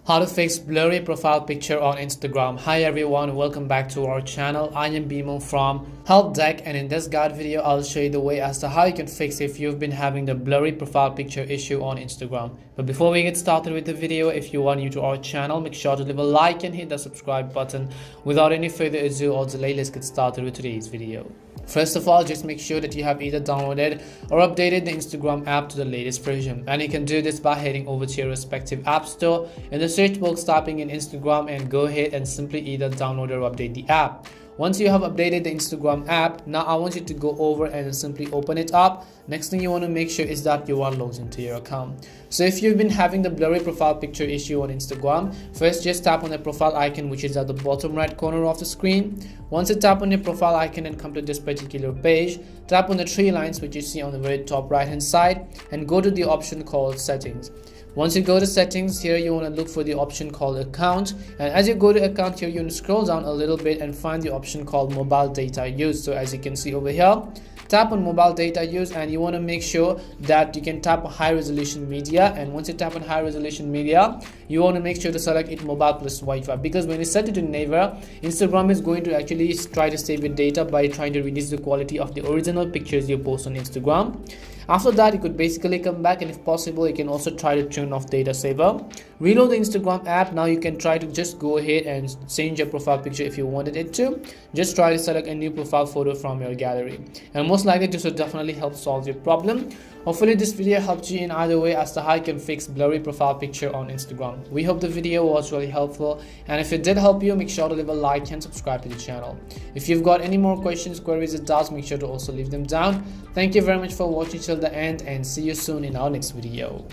How to fix blurry profile picture on Instagram. Hi everyone, welcome back to our channel. I am Bimo from Help Deck, and in this guide video I'll show you the way as to how you can fix if you've been having the blurry profile picture issue on Instagram. But before we get started with the video, if you are new to our channel, make sure to leave a like and hit the subscribe button. Without any further ado or delay, let's get started with today's video. First of all, just make sure that you have either downloaded or updated the Instagram app to the latest version, and you can do this by heading over to your respective app store, in the search box typing in Instagram, and go ahead and simply either download or update the app. Once you have updated the Instagram app, now I want you to go over and simply open it up. Next thing you want to make sure is that you are logged into your account. So if you've been having the blurry profile picture issue on Instagram, first just tap on the profile icon, which is at the bottom right corner of the screen. Once you tap on your profile icon and come to this particular page, tap on the three lines which you see on the very top right hand side and go to the option called settings. Once you go to settings, here you want to look for the option called account, and as you go to account here, you want to scroll down a little bit and find the option called mobile data use. So as you can see over here, tap on mobile data use, and you want to make sure that you can tap on high resolution media. And once you tap on high resolution media, you want to make sure to select it mobile plus Wi-Fi, because when you set it to never, Instagram is going to actually try to save your data by trying to reduce the quality of the original pictures you post on Instagram. After that, you could basically come back, and if possible you can also try to turn off data saver. Reload the Instagram app. Now you can try to just go ahead and change your profile picture if you wanted it to. Just try to select a new profile photo from your gallery, and most likely this will definitely help solve your problem. Hopefully this video helped you in either way as to how you can fix blurry profile picture on Instagram. We hope the video was really helpful, and if it did help you, make sure to leave a like and subscribe to the channel. If you've got any more questions, queries, or doubts, make sure to also leave them down. Thank you very much for watching till the end, and see you soon in our next video.